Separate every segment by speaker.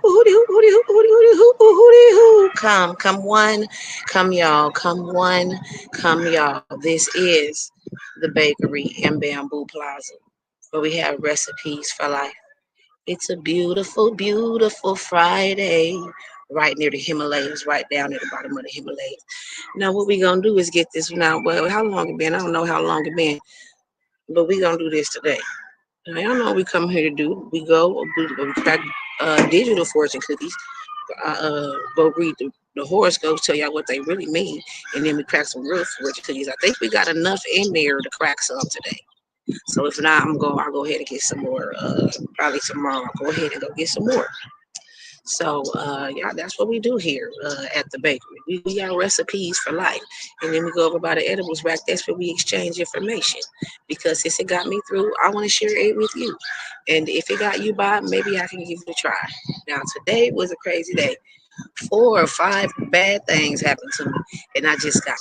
Speaker 1: Come one, come y'all, come one, come y'all. This is the bakery in Bamboo Plaza, where we have recipes for life. It's a beautiful, beautiful Friday, right near the Himalayas, right down at the bottom of the Himalayas. Now, what we gonna do is get this now. Well, how long it been? I don't know how long it been, but we gonna do this today. Now, y'all know what we come here to do. We crack digital fortune cookies. Go read the horoscopes, tell y'all what they really mean, and then we crack some real fortune cookies. I think we got enough in there to crack some today. So if not, I'll go ahead and get some more. Probably tomorrow. I'll go ahead and go get some more. So yeah, that's what we do here at the bakery. We got recipes for life, and then we go over by the edibles rack. That's where we exchange information. Because since it got me through, I want to share it with you. And if it got you by, maybe I can give it a try. Now today was a crazy day. 4 or 5 bad things happened to me, and I just got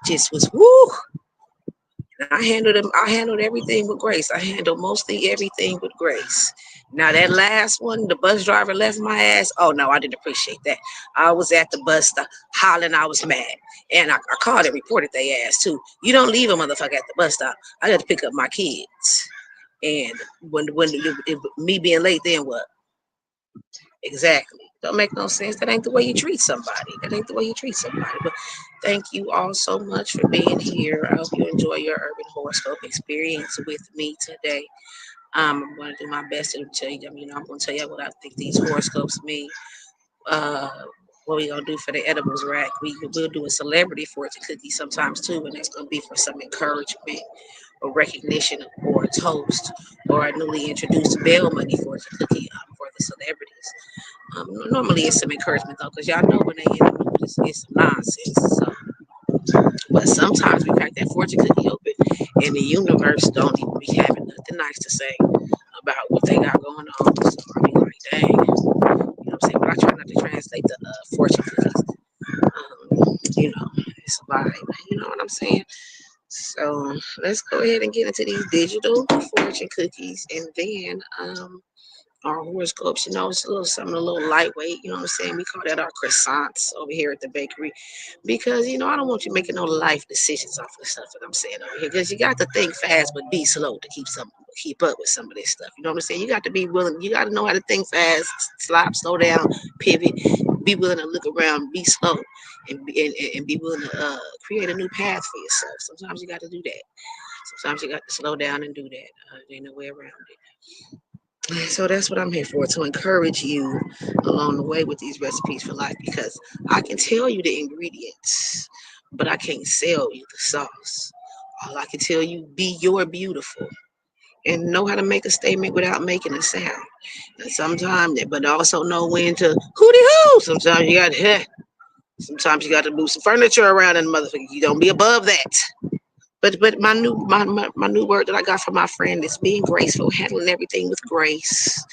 Speaker 1: just was woo. And I handled them. I handled everything with grace. I handled mostly everything with grace. Now that last one, the bus driver left my ass. Oh no, I didn't appreciate that. I was at the bus stop hollering. I was mad, and I called and reported their ass too. You don't leave a motherfucker at the bus stop. I got to pick up my kids, and me being late, then what? Exactly. Don't make no sense. That ain't the way you treat somebody. That ain't the way you treat somebody. But thank you all so much for being here. I hope you enjoy your urban horoscope experience with me today. I'm going to do my best to tell you. I'm going to tell you what I think these horoscopes mean. Uh, what we gonna do for the edibles rack? We'll do a celebrity fortune cookie sometimes too, and that's gonna be for some encouragement or recognition or a toast or a newly introduced bail money fortune cookie for the celebrities. Normally it's some encouragement though, because y'all know when they in the mood, it's some nonsense. So, but sometimes we crack that fortune cookie open, and the universe don't even be having nothing nice to say about what they got going on. So I be like, dang, you know what I'm saying? But I try not to translate the fortune cookies. It's a vibe. You know what I'm saying? So let's go ahead and get into these digital fortune cookies, and then our horoscopes. It's a little something a little lightweight. You know what I'm saying? We call that our croissants over here at the bakery, because I don't want you making no life decisions off of the stuff that I'm saying over here. Because you got to think fast but be slow to keep up with some of this stuff. You know what I'm saying? You got to be willing. You got to know how to think fast, slow down, pivot. Be willing to look around, be slow, and be willing to create a new path for yourself. Sometimes you got to do that. Sometimes you got to slow down and do that. There ain't no way around it. So that's what I'm here for, to encourage you along the way with these recipes for life, because I can tell you the ingredients, but I can't sell you the sauce. All I can tell you, be your beautiful and know how to make a statement without making a sound. And sometimes, but also know when to hooty hoo. Sometimes you got to move some furniture around and motherfucker. You don't be above that. But my new word that I got from my friend is being graceful, handling everything with grace.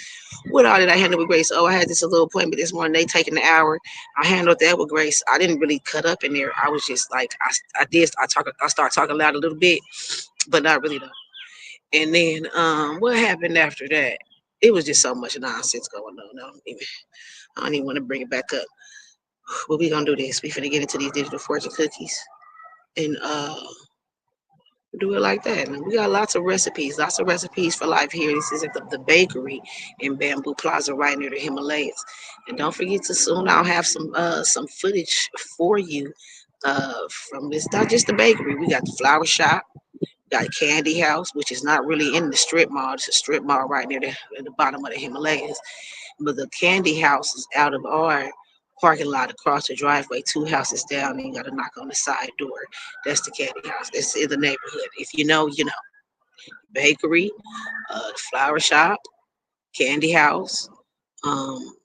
Speaker 1: What all did I handle with grace? Oh, I had this little appointment this morning. They taking the hour. I handled that with grace. I didn't really cut up in there. I was just like I started talking loud a little bit, but not really though. And then what happened after that? It was just so much nonsense going on. I don't even want to bring it back up. But we gonna do this. We finna get into these digital fortune cookies and do it like that. And we got lots of recipes for life here. This is at the bakery in Bamboo Plaza, right near the Himalayas. And don't forget to soon I'll have some footage for you from this. Not just the bakery. We got the flower shop, got Candy House, which is not really in the strip mall. It's a strip mall right near at the bottom of the Himalayas. But the Candy House is out of our parking lot across the driveway, 2 houses down, and you got to knock on the side door. That's the Candy House. It's in the neighborhood. If you know, you know. Bakery, the flower shop, Candy House, um,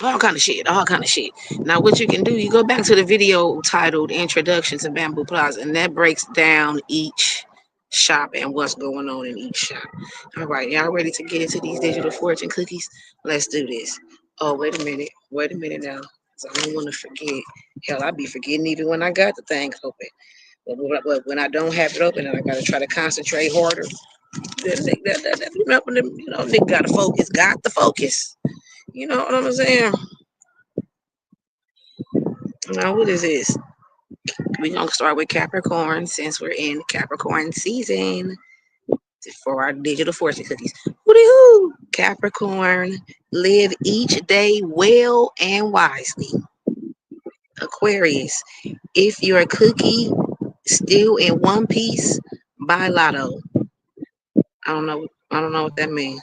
Speaker 1: all kind of shit, all kind of shit. Now, what you can do, you go back to the video titled "Introduction to Bamboo Plaza," and that breaks down each shop and what's going on in each shop. All right, y'all ready to get into these digital fortune cookies? Let's do this. Oh, wait a minute now. 'Cause I don't want to forget. Hell, I be forgetting even when I got the thing open. But when I don't have it open, and I gotta try to concentrate harder. Nigga got to focus. Got the focus. You know what I'm saying? Now, what is this? We're going to start with Capricorn since we're in Capricorn season for our digital fortune cookies. Hooty-hoo! Capricorn, live each day well and wisely. Aquarius, if your cookie still in one piece, buy lotto. I don't know. I don't know what that means.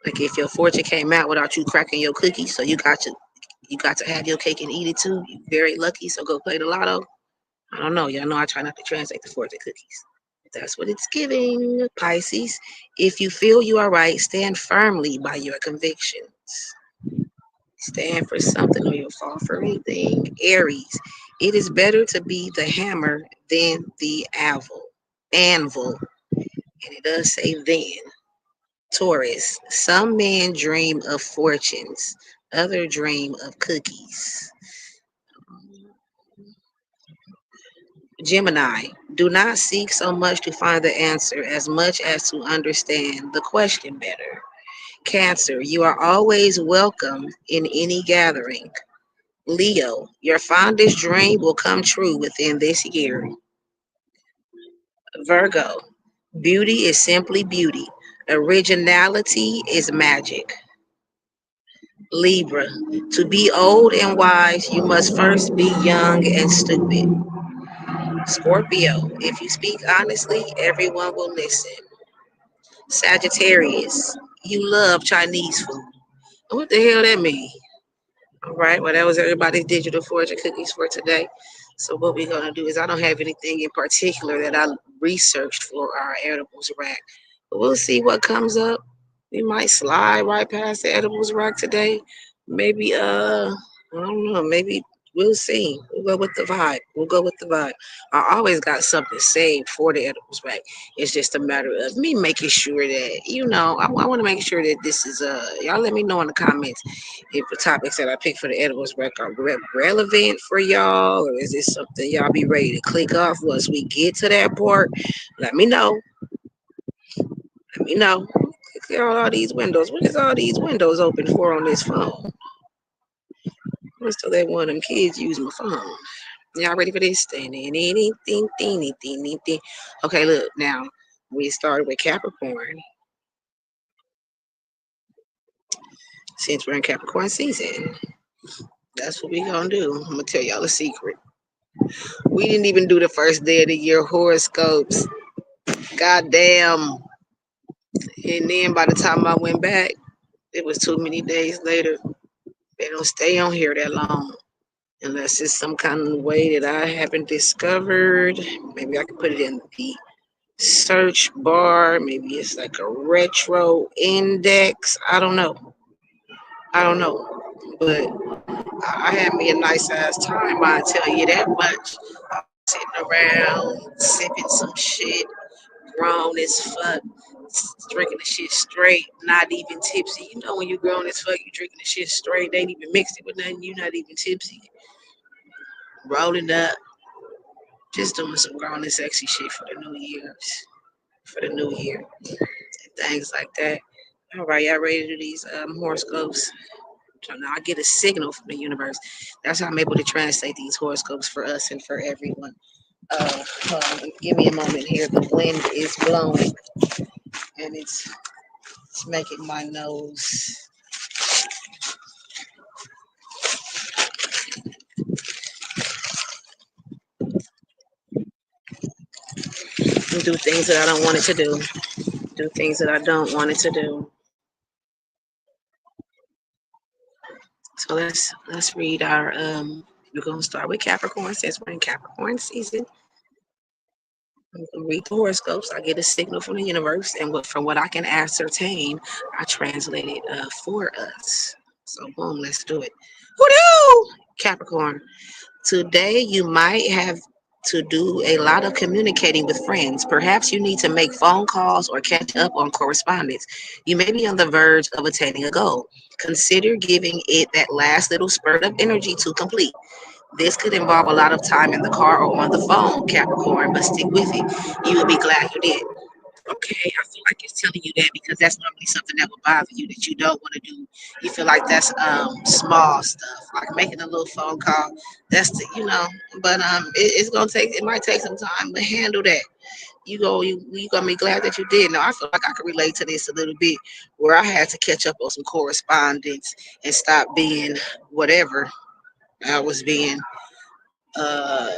Speaker 1: Like if your fortune came out without you cracking your cookie, so you got to have your cake and eat it too. You very lucky, so go play the lotto. I don't know. Y'all know I try not to translate the fortune cookies. That's what it's giving. Pisces, if you feel you are right, stand firmly by your convictions. Stand for something or you'll fall for anything. Aries, it is better to be the hammer than the anvil. And it does say then. Taurus, some men dream of fortunes, others dream of cookies. Gemini, do not seek so much to find the answer as much as to understand the question better. Cancer, you are always welcome in any gathering. Leo, your fondest dream will come true within this year. Virgo, beauty is simply beauty. Originality is magic. Libra, to be old and wise, you must first be young and stupid. Scorpio, if you speak honestly, everyone will listen. Sagittarius, you love Chinese food. What the hell that mean? All right, well, that was everybody's digital fortune cookies for today. So what we're gonna do is I don't have anything in particular that I researched for our edibles rack, but we'll see what comes up. We might slide right past the edibles rack today. Maybe I don't know, maybe we'll see. We'll go with the vibe. We'll go with the vibe. I always got something saved for the edibles rack. It's just a matter of me making sure that I want to make sure that this is y'all let me know in the comments if the topics that I pick for the edibles rec are relevant for y'all, or is this something y'all be ready to click off once we get to that part? Let me know. Let me know. Click on all these windows. What is all these windows open for on this phone? Let's still let one of them kids use my phone. Y'all ready for this? Okay, look, now we started with Capricorn. Since we're in Capricorn season, that's what we gonna do. I'm gonna tell y'all a secret. We didn't even do the first day of the year horoscopes. Goddamn. And then by the time I went back, it was too many days later. They don't stay on here that long. Unless it's some kind of way that I haven't discovered. Maybe I can put it in the search bar. Maybe it's like a retro index. I don't know. I don't know. But I had me a nice ass time, I tell you that much. Sitting around, sipping some shit, grown as fuck, drinking the shit straight, not even tipsy. You know when you grown as fuck, you drinking the shit straight, they ain't even mixed it with nothing, you not even tipsy. Rolling up, just doing some grown and sexy shit for the New Year's, for the New Year, and things like that. All right, y'all ready to do these horoscopes? So now I get a signal from the universe. That's how I'm able to translate these horoscopes for us and for everyone. Give me a moment here. The wind is blowing and it's making my nose. Do things that I don't want it to do. Do things that I don't want it to do. So let's read our we're gonna start with Capricorn since we're in Capricorn season. I'm gonna read the horoscopes. I get a signal from the universe, and from what I can ascertain, I translate it for us. So boom, let's do it. Woo! Capricorn. Today, you might have to do a lot of communicating with friends. Perhaps you need to make phone calls or catch up on correspondence. You may be on the verge of attaining a goal. Consider giving it that last little spurt of energy to complete. This could involve a lot of time in the car or on the phone, Capricorn, but stick with it. You will be glad you did. Okay, I feel like it's telling you that because that's normally something that would bother you that you don't want to do. You feel like that's small stuff, like making a little phone call. That's the but it's gonna take it might take some time to handle that. You gonna be glad that you did. Now I feel like I can relate to this a little bit, where I had to catch up on some correspondence and stop being whatever I was being. Uh,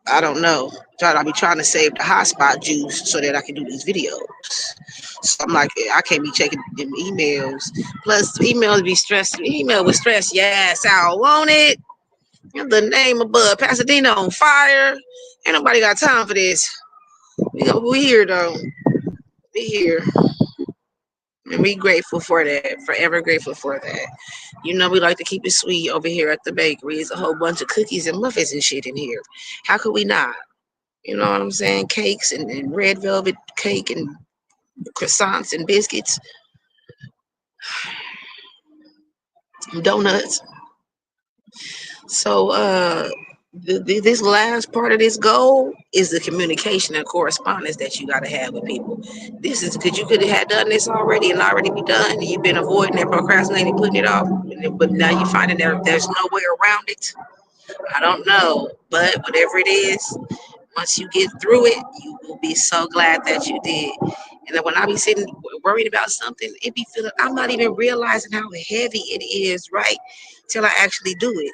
Speaker 1: I don't know. I be trying to save the hotspot juice so that I can do these videos. So I'm like, I can't be checking them emails. Plus, emails be stressed. Email with stress. Yes, I want it. The name above Pasadena on fire. Ain't nobody got time for this. We here though. We here. And we grateful for that. Forever grateful for that. We like to keep it sweet over here at the bakery. There's a whole bunch of cookies and muffins and shit in here. How could we not? You know what I'm saying? Cakes and red velvet cake and croissants and biscuits, donuts. So this last part of this goal is the communication and correspondence that you got to have with people. This is because you could have done this already and already be done. And you've been avoiding it, procrastinating, putting it off, but now you're finding there's no way around it. I don't know, but whatever it is, once you get through it, you will be so glad that you did. And then when I be sitting worried about something, it be feeling I'm not even realizing how heavy it is, right? Till I actually do it.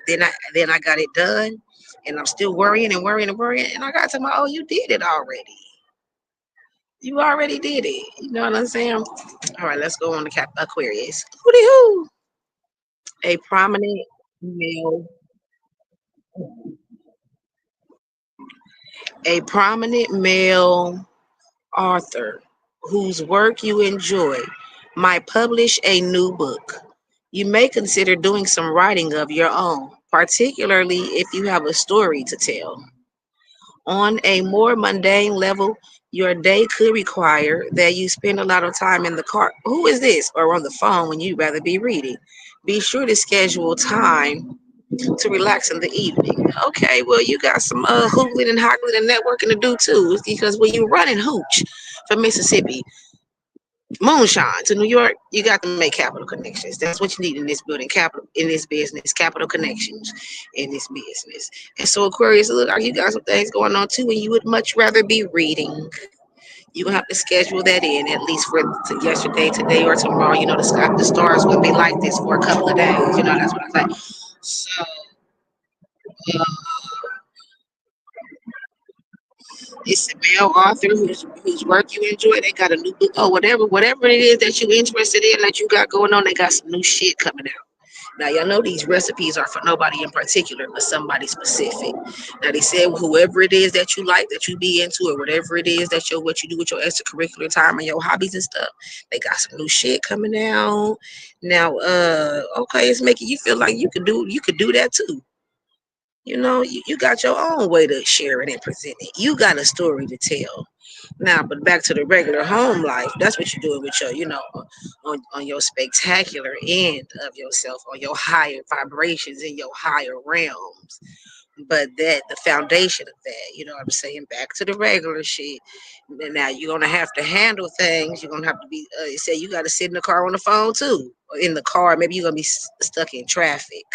Speaker 1: Then I got it done, and I'm still worrying and worrying and worrying. And I got to my oh, you did it already. You already did it. You know what I'm saying? All right, let's go on to Aquarius. Hooty hoo. A prominent male, a prominent male author whose work you enjoy might publish a new book. You may consider doing some writing of your own, particularly if you have a story to tell. On a more mundane level, your day could require that you spend a lot of time in the car. Who is this? Or on the phone when you'd rather be reading. Be sure to schedule time to relax in the evening. Okay, well, you got some hoogling and hoggling and networking to do too, because when you running hooch from Mississippi, moonshine to New York, you got to make capital connections. That's what you need in this building, capital in this business, capital connections in this business. And so Aquarius, look like you got some things going on too, and you would much rather be reading. You have to schedule that in at least for yesterday, today, or tomorrow. The stars will be like this for a couple of days. That's what I say. So it's a male author whose work you enjoy. They got a new book or whatever it is that you interested in that you got going on. They got some new shit coming out. Now y'all know these recipes are for nobody in particular, but somebody specific. Now they said whoever it is that you like, that you be into, or whatever it is that what you do with your extracurricular time and your hobbies and stuff, they got some new shit coming out. Now, okay, it's making you feel like you could do that too. You got your own way to share it and present it. You got a story to tell. Now, but back to the regular home life, that's what you're doing with on your spectacular end of yourself, on your higher vibrations in your higher realms. But the foundation of that, you know what I'm saying? Back to the regular shit. Now you're gonna have to handle things. You're gonna have to be. Say you got to sit in the car on the phone too, or in the car. Maybe you're gonna be stuck in traffic,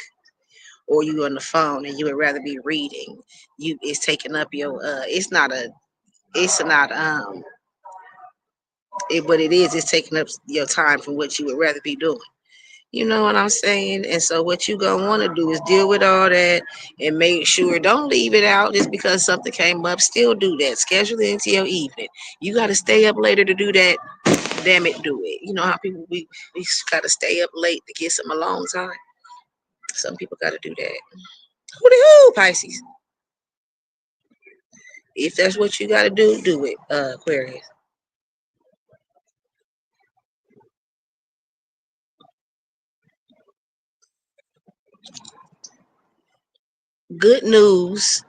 Speaker 1: or you on the phone and you would rather be reading. It's taking up your. It's not but it is. It's taking up your time from what you would rather be doing. You know what I'm saying? And so what you gonna want to do is deal with all that and make sure don't leave it out just because something came up. Still do that. Schedule it into your evening. You got to stay up later to do that. Damn it, do it. You know how people we got to stay up late to get some alone time. Some people got to do that. Hooty hoo, Pisces. If that's what you got to do it. Aquarius. Good news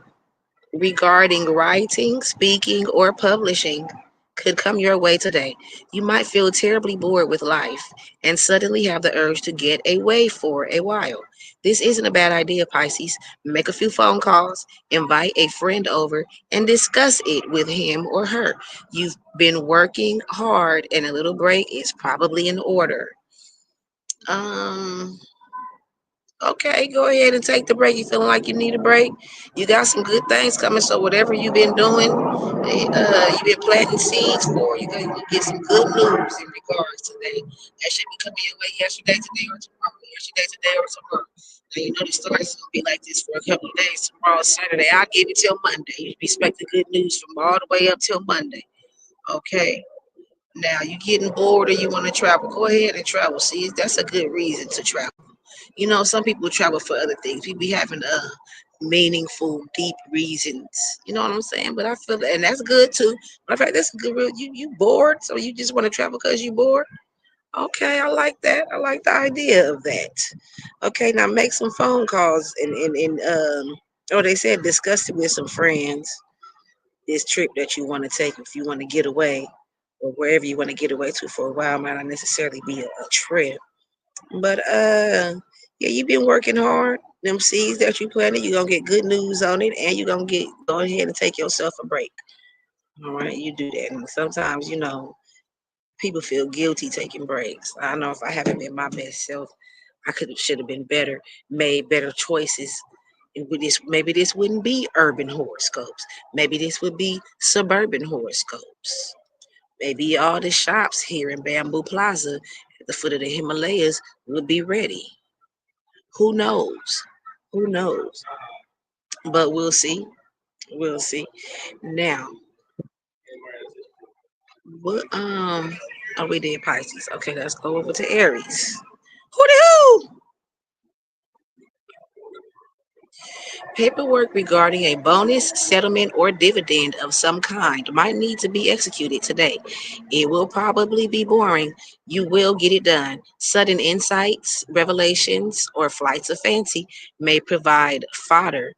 Speaker 1: regarding writing, speaking, or publishing. could come your way today. You might feel terribly bored with life and suddenly have the urge to get away for a while. This isn't a bad idea, Pisces. Make a few phone calls, invite a friend over, and discuss it with him or her. You've been working hard, and a little break is probably in order. Um, Okay, go ahead and take the break. You feeling like you need a break? You got some good things coming. So whatever you've been doing, you've been planting seeds for. You get some good news in regards to that. That should be coming your way yesterday, today, or tomorrow. Yesterday, today, or tomorrow. Now you know the story's gonna be like this for a couple of days. Tomorrow, Saturday. I'll give it till Monday. You be expecting good news from all the way up till Monday. Okay. Now you getting bored or you want to travel? Go ahead and travel. See, that's a good reason to travel. You know, some people travel for other things. People be having meaningful, deep reasons. You know what I'm saying? But I feel that, and that's good too. Matter of fact, that's a good. You bored, so you just want to travel because you bored. Okay, I like that. I like the idea of that. Okay, now make some phone calls and oh, they said discuss it with some friends. This trip that you want to take, if you want to get away, or wherever you want to get away to for a while, might not necessarily be a trip. But yeah, you've been working hard. Them seeds that you planted, you're gonna get good news on it, and you're gonna get go ahead and take yourself a break. All right, you do that. And sometimes, people feel guilty taking breaks. I know if I haven't been my best self, I could have should have been better, made better choices. And with this, maybe this wouldn't be urban horoscopes. Maybe this would be suburban horoscopes. Maybe all the shops here in Bamboo Plaza at the foot of the Himalayas would be ready. Who knows? Who knows? But we'll see. We'll see. Now, what are we did Pisces? Okay, let's go over to Aries. Who the who? Paperwork regarding a bonus, settlement, or dividend of some kind might need to be executed today. It will probably be boring. You will get it done. Sudden insights, revelations, or flights of fancy might provide fodder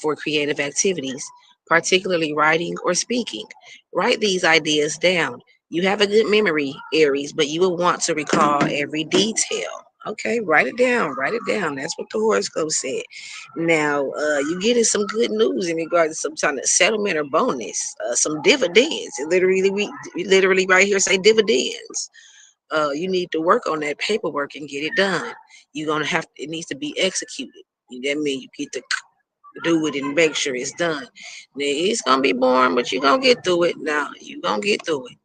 Speaker 1: for creative activities, particularly writing or speaking. Write these ideas down. You have a good memory, Aries, but you will want to recall every detail. Okay, write it down. Write it down. That's what the horoscope said. Now, you getting some good news in regards to some kind of settlement or bonus, some dividends. Literally right here say dividends. You need to work on that paperwork and get it done. You're gonna have it needs to be executed. That means you get to do it and make sure it's done. Now, it's gonna be boring, but you're gonna get through it. Now you're gonna get through it.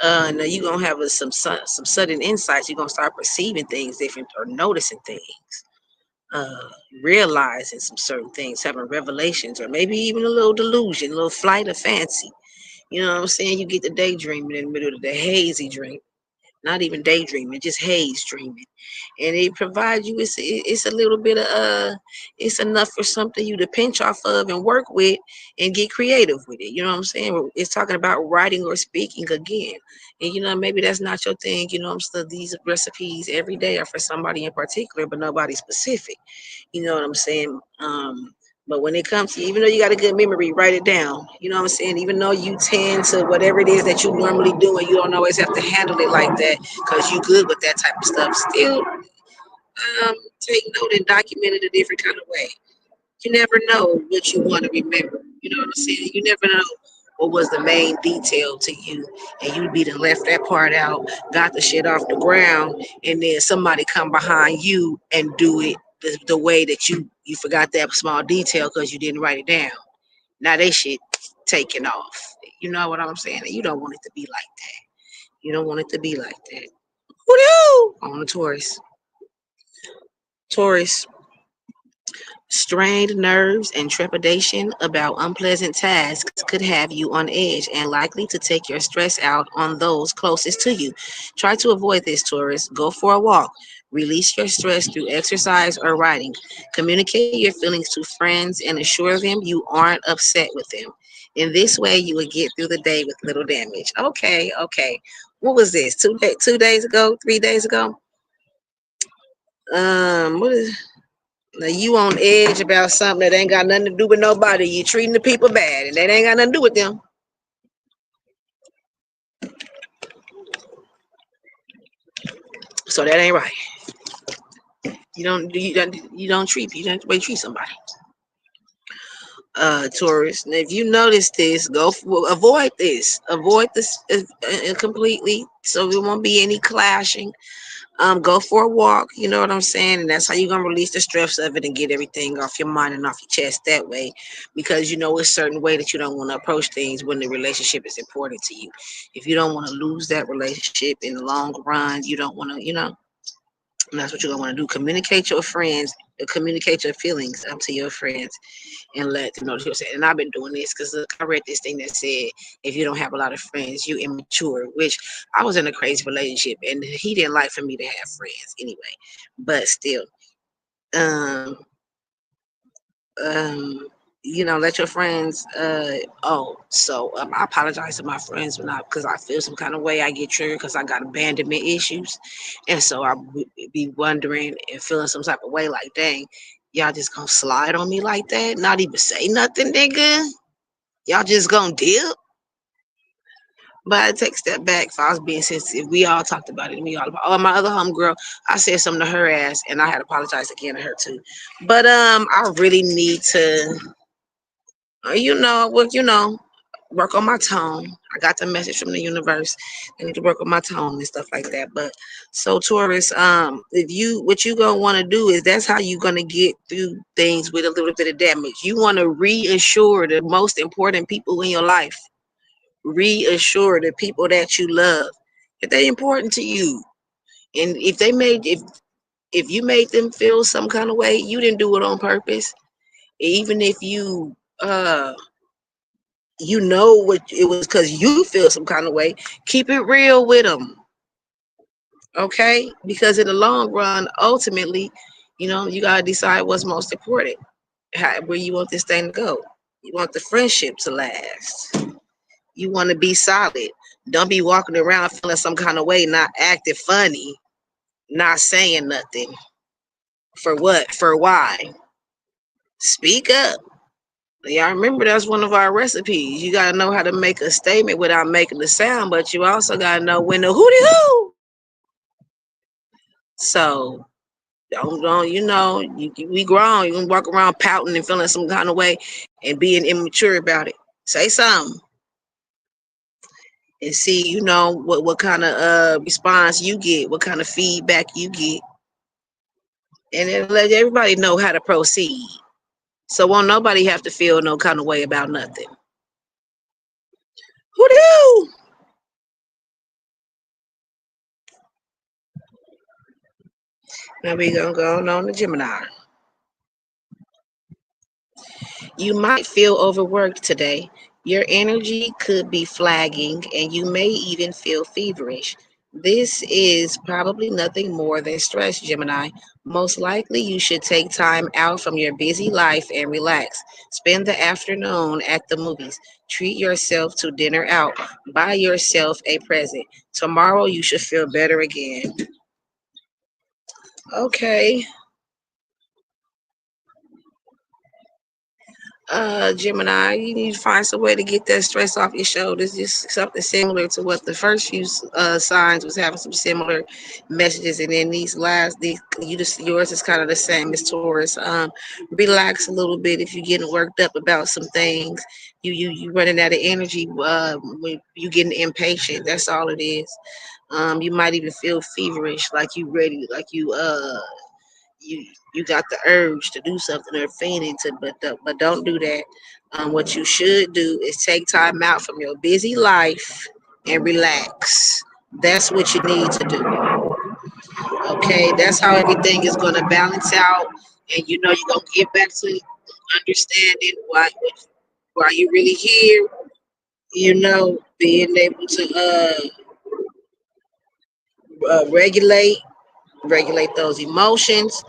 Speaker 1: Now you're gonna have some sudden insights. You're gonna start perceiving things different or noticing things, uh, realizing some certain things, having revelations, or maybe even a little delusion, a little flight of fancy. You know what I'm saying? You get the daydreaming in the middle of the hazy dream, not even daydreaming, just haze dreaming, and it provides you. It's a little bit of it's enough for something you to pinch off of and work with and get creative with it. You know what I'm saying? It's talking about writing or speaking again, and maybe that's not your thing. I'm still these recipes every day are for somebody in particular, but nobody specific. You know what I'm saying? But when it comes to, even though you got a good memory, write it down. You know what I'm saying? Even though you tend to whatever it is that you normally do, and you don't always have to handle it like that because you good with that type of stuff. Still, take note and document it a different kind of way. You never know what you want to remember. You know what I'm saying? You never know what was the main detail to you, and you be done left that part out, got the shit off the ground, and then somebody come behind you and do it the way that you forgot that small detail because you didn't write it down. Now they shit taking off. You know what I'm saying? And you don't want it to be like that. You don't want it to be like that. Woo! On the Taurus. Taurus. Strained nerves and trepidation about unpleasant tasks could have you on edge and likely to take your stress out on those closest to you. Try to avoid this, Taurus. Go for a walk. Release your stress through exercise or writing. Communicate your feelings to friends and assure them you aren't upset with them. In this way, you will get through the day with little damage. Okay, okay. What was this? 2 days ago? 3 days ago? What is? Now you on edge about something that ain't got nothing to do with nobody. You treating the people bad, and that ain't got nothing to do with them. So that ain't right. You don't way treat somebody. Taurus. And if you notice this, avoid this completely, so there won't be any clashing. Go for a walk, you know what I'm saying? And that's how you're gonna release the stress of it and get everything off your mind and off your chest that way. Because you know a certain way that you don't want to approach things when the relationship is important to you. If you don't want to lose that relationship in the long run, you don't want to, and that's what you're gonna want to do. Communicate your friends, communicate your feelings to your friends, and let them know what you're saying. And I've been doing this because I read this thing that said if you don't have a lot of friends, you immature. Which I was in a crazy relationship, and he didn't like for me to have friends anyway. But still, um, um, let your friends. I apologize to my friends when because I feel some kind of way. I get triggered because I got abandonment issues, and so I would be wondering and feeling some type of way. Like, dang, y'all just gonna slide on me like that? Not even say nothing, nigga. Y'all just gonna dip? But I take a step back if I was being sensitive. We all talked about it. My other homegirl, I said something to her ass and I had apologized again to her too. But I really need to work on my tone. I got the message from the universe. I need to work on my tone and stuff like that. But so Taurus, what you gonna want to do is that's how you gonna get through things with a little bit of damage. You want to reassure the most important people in your life. Reassure the people that you love that they're important to you. And if you made them feel some kind of way, you didn't do it on purpose. Even if you know what it was because you feel some kind of way, keep it real with them. Okay? Because in the long run, ultimately, you gotta decide what's most important. Where you want this thing to go. You want the friendship to last. You want to be solid. Don't be walking around feeling some kind of way, not acting funny, not saying nothing. For what? For why? Speak up. Y'all remember that's one of our recipes. You gotta know how to make a statement without making the sound, but you also gotta know when to hooty hoo. So don't we grown. You can walk around pouting and feeling some kind of way and being immature about it. Say something and see, what kind of response you get, what kind of feedback you get, and then let everybody know how to proceed. So won't nobody have to feel no kind of way about nothing. Who do? Now we gonna go on to Gemini. You might feel overworked today. Your energy could be flagging and you may even feel feverish. This is probably nothing more than stress, Gemini. Most likely, you should take time out from your busy life and relax. Spend the afternoon at the movies. Treat yourself to dinner out. Buy yourself a present. Tomorrow, you should feel better again. Okay. Gemini, you need to find some way to get that stress off your shoulders. Just something similar to what the first few signs was having some similar messages, and then yours is kind of the same as Taurus. Relax a little bit if you're getting worked up about some things. You running out of energy. When you getting impatient, that's all it is. You might even feel feverish, like you ready, like you got the urge to do something or feigning to, but don't do that. What you should do is take time out from your busy life and relax. That's what you need to do. Okay, that's how everything is going to balance out, and you're gonna get back to understanding why you really here. Being able to regulate those emotions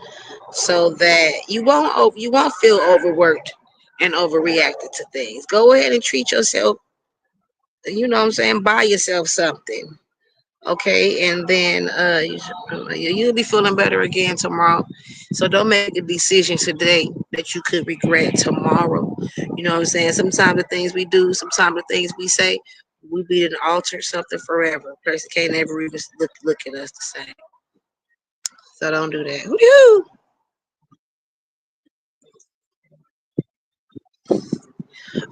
Speaker 1: so that you won't feel overworked and overreacted to things. Go ahead and treat yourself, you know what I'm saying? Buy yourself something. Okay, and then you'll be feeling better again tomorrow. So don't make a decision today that you could regret tomorrow. You know what I'm saying? Sometimes the things we do, sometimes the things we say, we be to alter something forever. A person can't ever even look at us the same. So don't do that. Woo!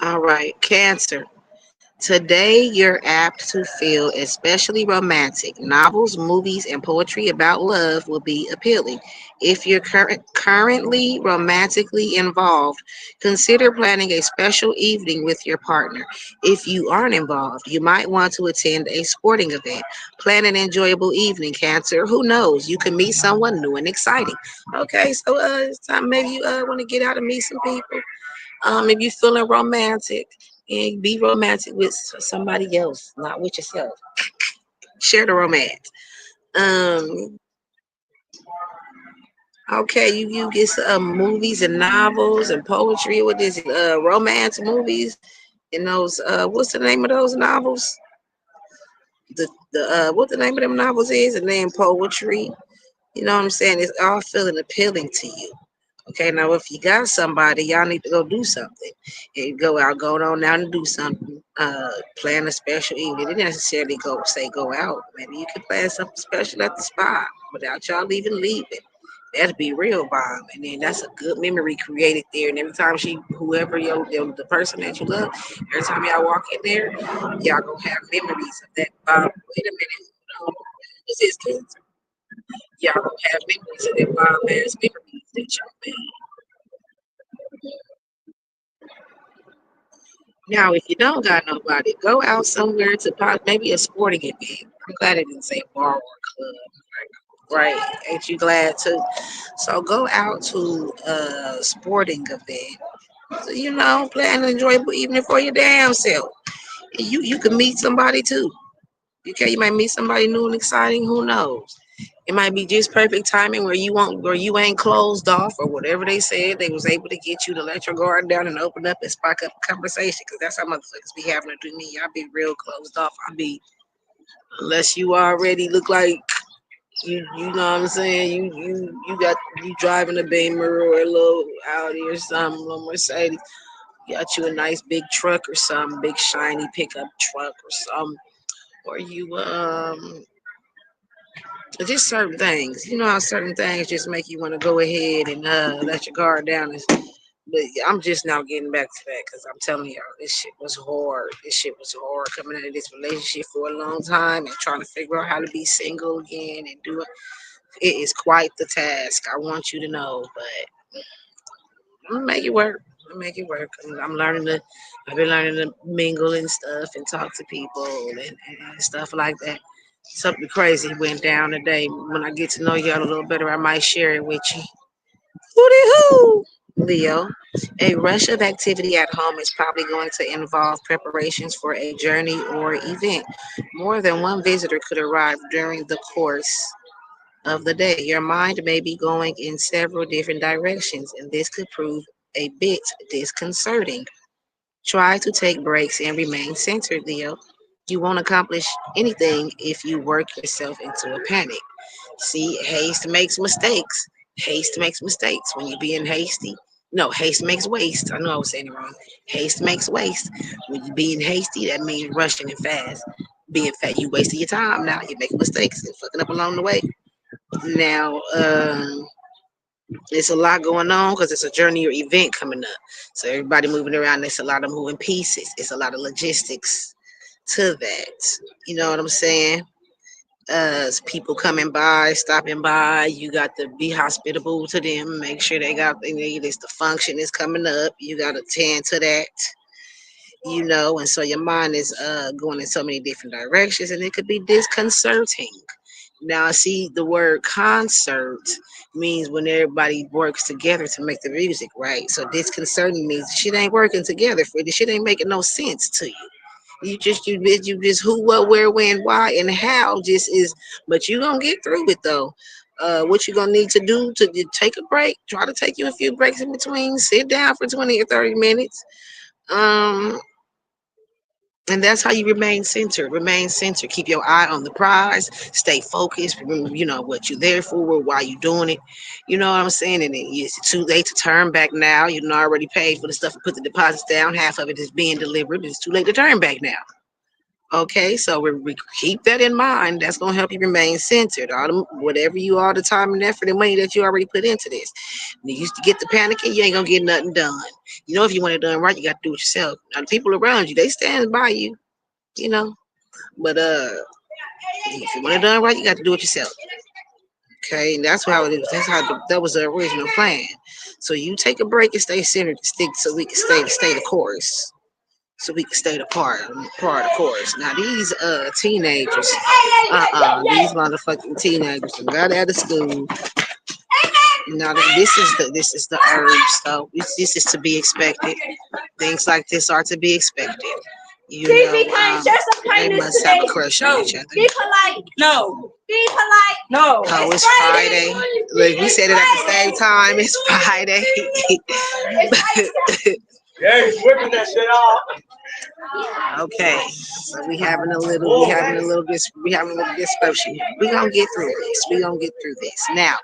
Speaker 1: All right, Cancer. Today, you're apt to feel especially romantic. Novels, movies, and poetry about love will be appealing. If you're currently romantically involved, consider planning a special evening with your partner. If you aren't involved, you might want to attend a sporting event. Plan an enjoyable evening, Cancer. Who knows? You can meet someone new and exciting. Okay, so it's time maybe you want to get out and meet some people. If you're feeling romantic, and be romantic with somebody else, not with yourself. Share the romance. Um, okay, you get some movies and novels and poetry. What is it? Romance movies and those. What's the name of those novels? The what the name of them novels is, and then poetry. You know what I'm saying? It's all feeling appealing to you. Okay, now if you got somebody, y'all need to go do something. And go out, go on now and do something. Plan a special evening. It didn't necessarily go out. Maybe you can plan something special at the spa without y'all even leaving. That'd be real bomb. And then that's a good memory created there. And every time whoever the person that you love, every time y'all walk in there, y'all gonna have memories of that bomb. Wait a minute, hold on. This is kids. Y'all gonna have memories of that bomb ass memories that y'all made. Now, if you don't got nobody, go out somewhere to maybe a sporting event. I'm glad it didn't say bar or club. Right? Ain't you glad too? So go out to a sporting event. So, plan an enjoyable evening for your damn self. You can meet somebody too. Okay, you might meet somebody new and exciting. Who knows? It might be just perfect timing where you ain't closed off or whatever they said. They was able to get you to let your guard down and open up and spark up a conversation. Cause that's how motherfuckers be having to do me. I be real closed off. I be unless you already look like you know what I'm saying. You driving a Beamer or a little Audi or something, a little Mercedes. You got you a nice big truck or something, big shiny pickup truck or something, or you just certain things. You know how certain things just make you want to go ahead and let your guard down. But I'm just now getting back to that because I'm telling y'all, this shit was hard. This shit was hard coming out of this relationship for a long time and trying to figure out how to be single again and do it. It is quite the task. I want you to know, but I'm gonna make it work. I'm gonna make it work. I'm learning to. I've been learning to mingle and stuff and talk to people and stuff like that. Something crazy went down today. When I get to know y'all a little better, I might share it with you. Hooty hoo! Leo, a rush of activity at home is probably going to involve preparations for a journey or event. More than one visitor could arrive during the course of the day. Your mind may be going in several different directions, and this could prove a bit disconcerting. Try to take breaks and remain centered, Leo. You won't accomplish anything if you work yourself into a panic. See, haste makes mistakes. Haste makes mistakes. When you're being hasty, no, haste makes waste. I know I was saying it wrong. Haste makes waste. When you're being hasty, that means rushing and fast. Being fat, you wasting your time now. You're making mistakes and fucking up along the way. Now, it's a lot going on because it's a journey or event coming up. So everybody moving around. There's a lot of moving pieces. It's a lot of logistics to that. You know what I'm saying? People coming by, stopping by. You got to be hospitable to them. Make sure they got they need this. The function is coming up. You got to tend to that. And so your mind is going in so many different directions, and it could be disconcerting. Now, see, the word concert means when everybody works together to make the music, right? So disconcerting means shit ain't working together for you. Shit ain't making no sense to you. You just who, what, where, when, why, and how just is. But you gonna get through it though. What you gonna need to do to take a break? Try to take you a few breaks in between. Sit down for 20 or 30 minutes. Um, And that's how you remain centered. Remain centered. Keep your eye on the prize. Stay focused. Remember, what you're there for, why you doing it. You know what I'm saying? And it's too late to turn back now. You know, already paid for the stuff and put the deposits down. Half of it is being delivered. It's too late to turn back now. Okay, so we keep that in mind. That's gonna help you remain centered. Whatever you all the time and effort and money that you already put into this. You used to get the panicking, you ain't gonna get nothing done. If you want it done right, you got to do it yourself. Now the people around you, they stand by you. You know, but if you want it done right, you got to do it yourself. Okay, and that's how it is. That's how that was the original plan. So you take a break and stay centered, stick so we can stay the course. So we can stay the part of course. Now these teenagers, these motherfucking teenagers got out of school. Now this is the herbs, so this is to be expected. Things like this are to be expected. They must have a crush on each other. Be polite. No. Be polite. No. Oh, it's Friday. Look, we said it at the same time. It's Friday. Yeah, he's whipping that shit off. Okay, so we having a little discussion here. We gonna get through this. We gonna get through this. Now,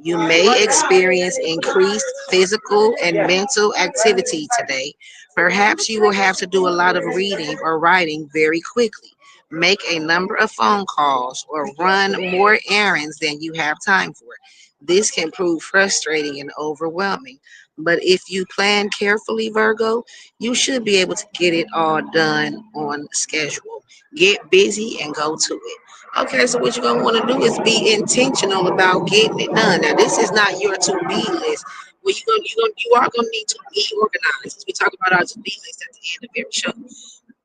Speaker 1: you may experience increased physical and mental activity today. Perhaps you will have to do a lot of reading or writing very quickly. Make a number of phone calls or run more errands than you have time for. This can prove frustrating and overwhelming. But if you plan carefully, Virgo, you should be able to get it all done on schedule. Get busy and go to it. Okay, so what you're gonna want to do is be intentional about getting it done. Now, this is not your to-be list. Well, you are gonna need to be organized. We talk about our to-be list at the end of every show,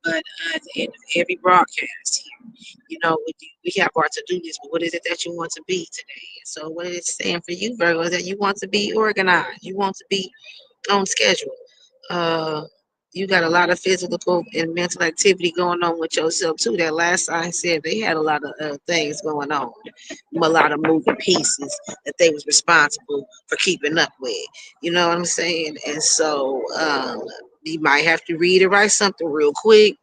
Speaker 1: but at the end of every broadcast here, we have our to-do list. But what is it that you want to be today? So, what it is saying for you, Virgo, is that you want to be organized. You want to be on schedule. Uh, you got a lot of physical and mental activity going on with yourself too. That last sign said they had a lot of things going on, a lot of moving pieces that they was responsible for keeping up with. You know what I'm saying? And so you might have to read or write something real quick.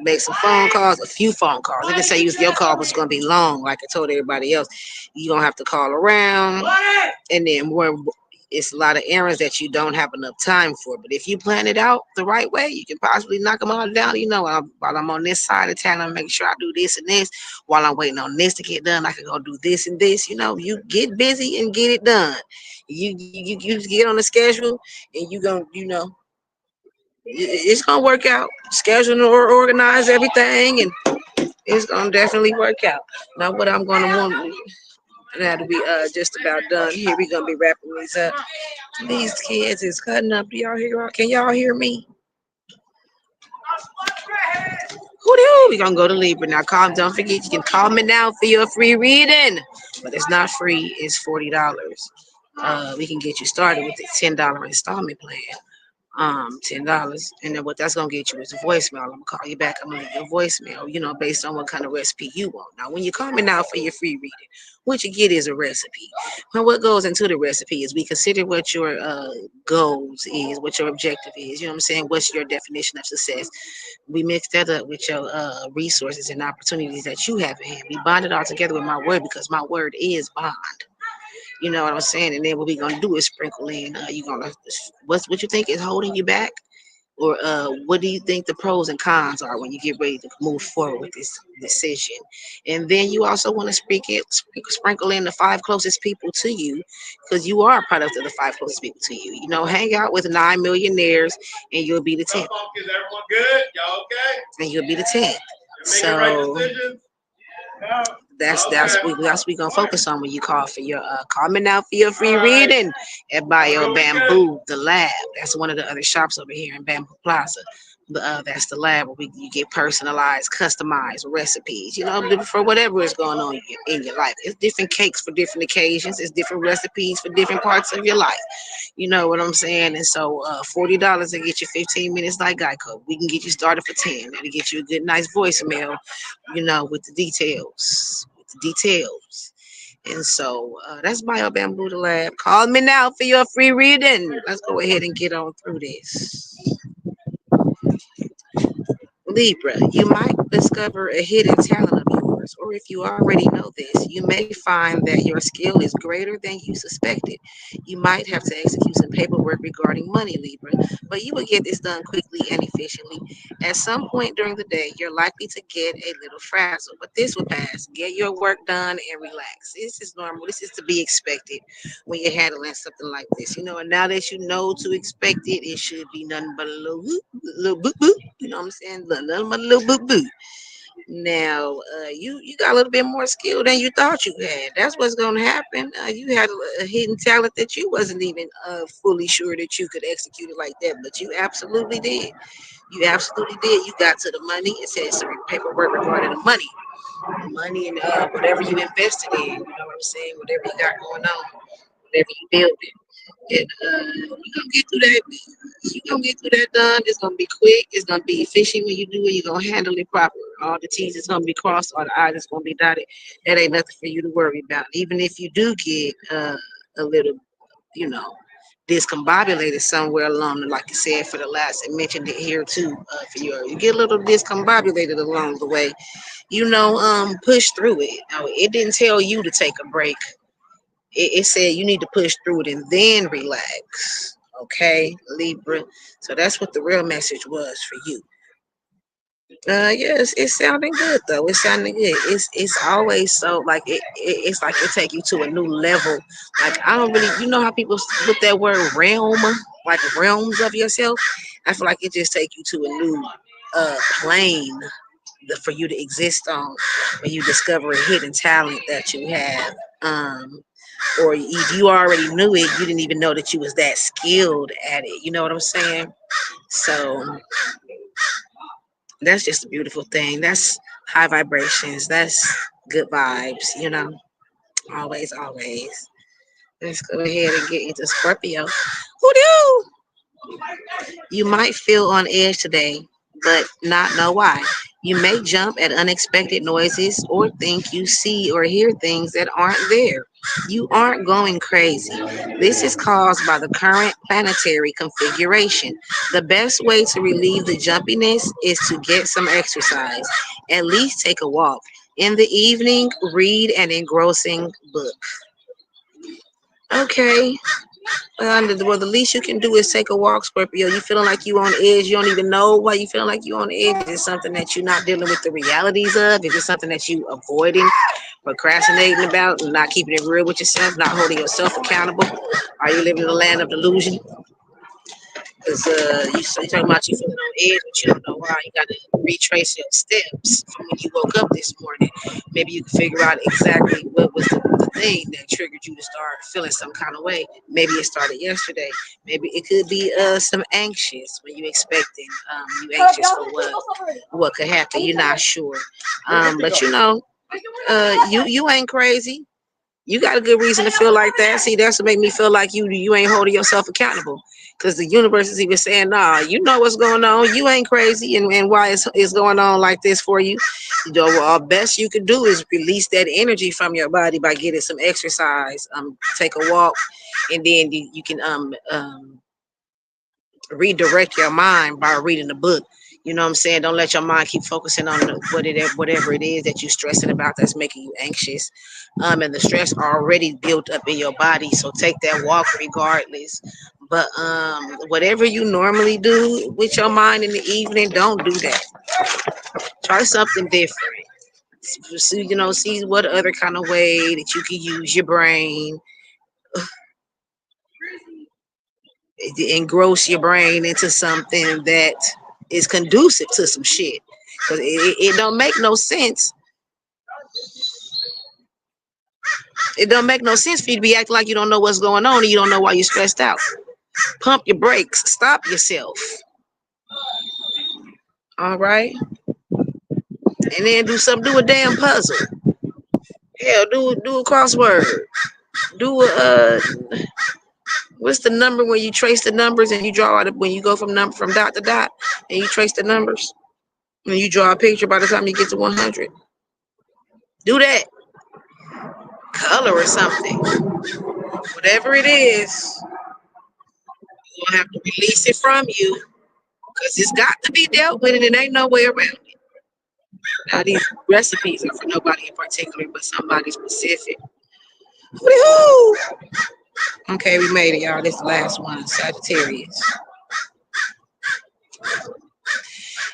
Speaker 1: Make some phone calls, a few phone calls. They didn't say your call was going to be long, like I told everybody else. You're going to have to call around, and then more. It's a lot of errands that you don't have enough time for. But if you plan it out the right way, you can possibly knock them all down. While I'm on this side of town, I'm making sure I do this and this. While I'm waiting on this to get done, I can go do this and this. You get busy and get it done. You just get on the schedule, and it's gonna work out. Schedule or organize everything, and it's gonna definitely work out. Now, what I'm gonna want now to be just about done here. We're gonna be wrapping these up. These kids is cutting up. Do y'all hear? Can y'all hear me? Who we gonna go to Libra now? Don't forget you can call me now for your free reading, but it's not free. It's $40. We can get you started with the $10 installment plan. $10, and then what that's gonna get you is a voicemail. I'm gonna call you back. I'm gonna leave your voicemail, based on what kind of recipe you want. Now, when you call me now for your free reading, what you get is a recipe. Well, what goes into the recipe is we consider what your goals is, what your objective is. You know what I'm saying? What's your definition of success? We mix that up with your resources and opportunities that you have in hand. We bond it all together with my word because my word is bond. You know what I'm saying? And then what we're gonna do is sprinkle in. You gonna what you think is holding you back, or what do you think the pros and cons are when you get ready to move forward with this decision? And then you also want to sprinkle in the five closest people to you, because you are a product of the five closest people to you. Hang out with 9 millionaires, and you'll be the 10th. Is everyone good? Y'all okay? And you'll be the 10th. So. That's we gonna focus on when you call for your call me now for your free reading at Bio Bamboo, the lab. That's one of the other shops over here in Bamboo Plaza. That's the lab where you get personalized, customized recipes, for whatever is going on in your life. It's different cakes for different occasions. It's different recipes for different parts of your life. You know what I'm saying? And so $40 to get you 15 minutes like Geico. We can get you started for 10. That'll get you a good, nice voicemail, with the details. And so that's Bio Bamboo the Lab. Call me now for your free reading. Let's go ahead and get on through this. Libra, you might discover a hidden talent of yours, or if you already know this, you may find that your skill is greater than you suspected. You might have to execute some paperwork regarding money, Libra, but you will get this done quickly and efficiently. At some point during the day, you're likely to get a little frazzled, but this will pass. Get your work done and relax. This is normal. This is to be expected when you're handling something like this, and now that you know to expect it, it should be nothing but a little boop boop. You know what I'm saying? Nothing but a little boop boop. Now, you got a little bit more skill than you thought you had. That's what's gonna happen. You had a hidden talent that you wasn't even fully sure that you could execute it like that, but you absolutely did. You absolutely did. You got to the money. It says some paperwork regarding the money and whatever you invested in. You know what I'm saying? Whatever you got going on, whatever you building. And we're gonna get through that. You're gonna get through that done. It's gonna be quick. It's gonna be efficient when you do it. You're gonna handle it properly. All the T's is gonna be crossed, all the I's is gonna be dotted. That ain't nothing for you to worry about. Even if you do get a little, you know, discombobulated somewhere along, like I said for the last, I mentioned it here too. For you get a little discombobulated along the way. Push through it. It didn't tell you to take a break. It said you need to push through it and then relax. Okay, Libra. So that's what the real message was for you. Yes, it's sounding good though. It's sounding good. It's always so like it's like it take you to a new level. Like I don't really, how people put that word realm, like realms of yourself. I feel like it just take you to a new plane for you to exist on when you discover a hidden talent that you have. Or if you already knew it, you didn't even know that you was that skilled at it. You know what I'm saying? So that's just a beautiful thing. That's high vibrations. That's good vibes. Always, always. Let's go ahead and get into Scorpio. Who do? You might feel on edge today, but not know why. You may jump at unexpected noises or think you see or hear things that aren't there. You aren't going crazy. This is caused by the current planetary configuration. The best way to relieve the jumpiness is to get some exercise. At least take a walk. In the evening, read an engrossing book. Okay. The least you can do is take a walk, Scorpio. You feeling like you on edge. You don't even know why you feeling like you on edge. Is it something that you're not dealing with the realities of? Is it something that you avoiding, procrastinating about, not keeping it real with yourself, not holding yourself accountable? Are you living in the land of delusion? Because you talking about you feeling on edge, but you don't know why. You got to retrace your steps from when you woke up this morning. Maybe you can figure out exactly what was the thing that triggered you to start feeling some kind of way. Maybe it started yesterday. Maybe it could be some anxious when you expecting. You anxious for what could happen. You're not sure. But you ain't crazy. You got a good reason to feel like that. See, that's what make me feel like you ain't holding yourself accountable. Because the universe is even saying, nah, you know what's going on. You ain't crazy and why it's going on like this for you. Well, best you can do is release that energy from your body by getting some exercise, take a walk, and then you can redirect your mind by reading the book. You know what I'm saying? Don't let your mind keep focusing on whatever it is that you're stressing about that's making you anxious. And the stress already built up in your body. So take that walk regardless. But whatever you normally do with your mind in the evening, don't do that. Try something different. See what other kind of way that you can use your brain, engross your brain into something that is conducive to some shit. Because it don't make no sense. It don't make no sense for you to be acting like you don't know what's going on and you don't know why you're stressed out. Pump your brakes. Stop yourself. All right. And then do a damn puzzle. Hell, do a crossword. Do a what's the number when you trace the numbers and you draw it when you go from dot to dot and you trace the numbers? When you draw a picture by the time you get to 100. Do that. Color or something. Whatever it is, you're gonna have to release it from you Because it's got to be dealt with, and it ain't no way around it. Now, these recipes are for nobody in particular, but somebody specific. Woohoo! Okay, we made it, y'all. This is the last one, Sagittarius.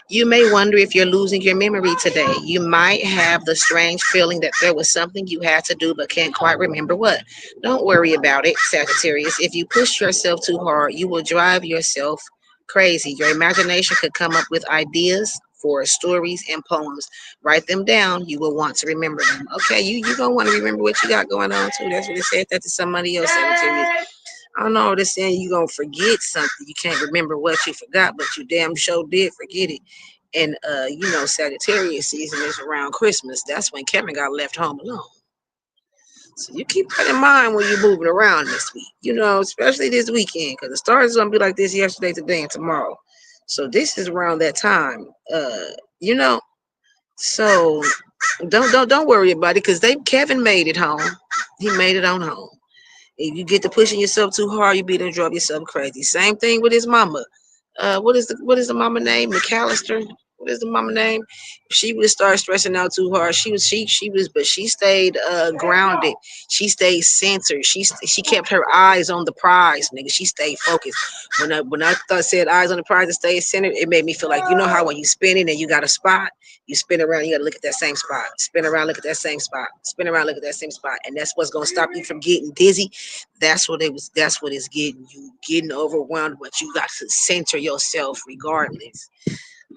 Speaker 1: You may wonder if you're losing your memory today. You might have the strange feeling that there was something you had to do but can't quite remember what. Don't worry about it, Sagittarius. If you push yourself too hard, you will drive yourself crazy. Your imagination could come up with ideas for stories and poems. Write them down. You will want to remember them. Okay, you gonna want to remember what you got going on too. That's what it said that to somebody else, Sagittarius. I don't know. They're saying you gonna forget something. You can't remember what you forgot, but you damn sure did forget it. And Sagittarius season is around Christmas. That's when Kevin got left home alone. So you keep that in mind when you're moving around this week. Especially this weekend, because the stars is gonna be like this yesterday, today, and tomorrow. So this is around that time. You know. So don't worry about it, because Kevin made it home. He made it on home. If you get to pushing yourself too hard, you be to drive yourself crazy. Same thing with his mama. What is the mama name? McAllister. What is the mama name? She would start stressing out too hard. She was, but she stayed grounded. She stayed centered. She kept her eyes on the prize, nigga. She stayed focused. When I thought said eyes on the prize and stay centered, it made me feel like, how when you spinning and you got a spot, you spin around, you gotta look at that same spot. Spin around, look at that same spot. Spin around, look at that same spot, and that's what's gonna stop you from getting dizzy. That's what is getting you getting overwhelmed, but you got to center yourself regardless.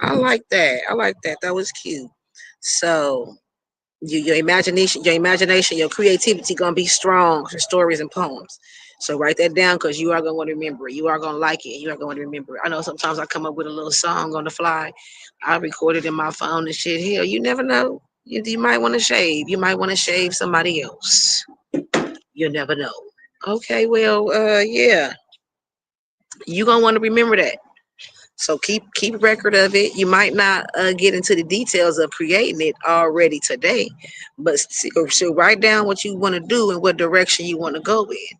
Speaker 1: I like that. I like that. That was cute. So your imagination, your creativity gonna be strong for stories and poems. So write that down, because you are gonna want to remember it. You are gonna like it. You are going to remember it. I know sometimes I come up with a little song on the fly. I record it in my phone and shit. Hell, you never know. You might want to shave. You might want to shave somebody else. You never know. Okay, well, yeah, you gonna want to remember that. So keep record of it. You might not get into the details of creating it already today, but so write down what you want to do and what direction you want to go in.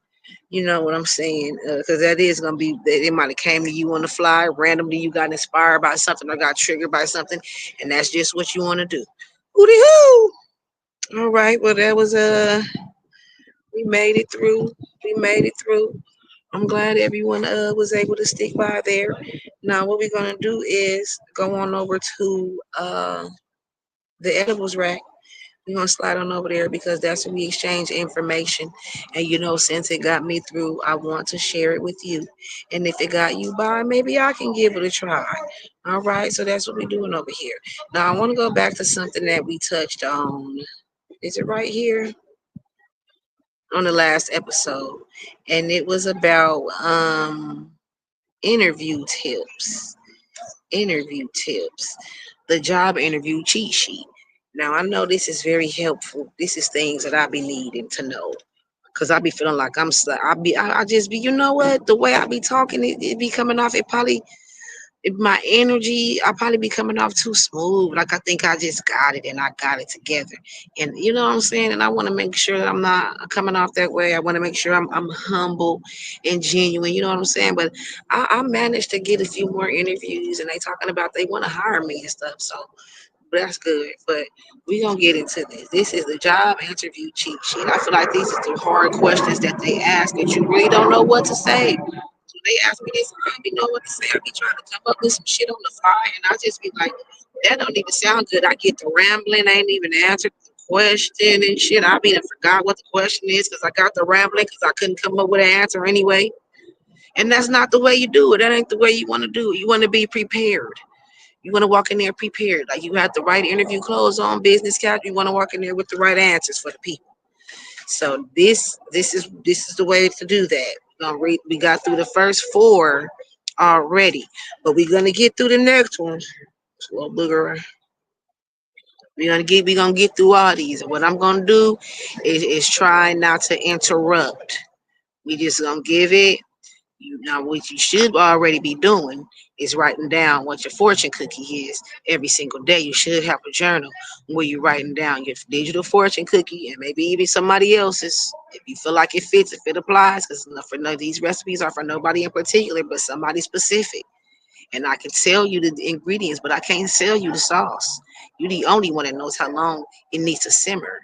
Speaker 1: You know what I'm saying? Because that is gonna be that it might have came to you on the fly randomly. You got inspired by something or got triggered by something, and that's just what you want to do. Hooty hoo! All right. Well, that was we made it through. We made it through. I'm glad everyone was able to stick by there. Now, what we're gonna do is go on over to the edibles rack. We're gonna slide on over there, because that's where we exchange information. And since it got me through, I want to share it with you. And if it got you by, maybe I can give it a try. All right, so that's what we're doing over here. Now, I want to go back to something that we touched on. Is it right here? On the last episode, and it was about interview tips. Interview tips. The job interview cheat sheet. Now I know this is very helpful. This is things that I be needing to know. Cause I be feeling like I just be, what, the way I be talking, it be coming off. It probably, if my energy, I probably be coming off too smooth. Like I think I just got it and I got it together. And you know what I'm saying? And I want to make sure that I'm not coming off that way. I want to make sure I'm humble and genuine. You know what I'm saying? But I managed to get a few more interviews, and they talking about they want to hire me and stuff. So that's good. But we gonna get into this. This is the job interview cheat sheet. I feel like these are the hard questions that they ask that you really don't know what to say. So they ask me this, I don't be know what to say. I be trying to come up with some shit on the fly, and I just be like, that don't even sound good. I get the rambling, I ain't even answered the question and shit. I be done forgot what the question is, because I got the rambling because I couldn't come up with an answer anyway. And that's not the way you do it. That ain't the way you want to do it. You want to be prepared. You want to walk in there prepared. Like you have the right interview clothes on, business cap. You want to walk in there with the right answers for the people. So this is the way to do that. We got through the first four already, but we're gonna get through the next one. It's a little booger. We're gonna get through all these. And what I'm gonna do is try not to interrupt. We just gonna give it. Now, what you should already be doing is writing down what your fortune cookie is every single day. You should have a journal where you're writing down your digital fortune cookie, and maybe even somebody else's if you feel like it fits, if it applies. Because for no, these recipes are for nobody in particular, but somebody specific. And I can sell you the ingredients, but I can't sell you the sauce. You're the only one that knows how long it needs to simmer.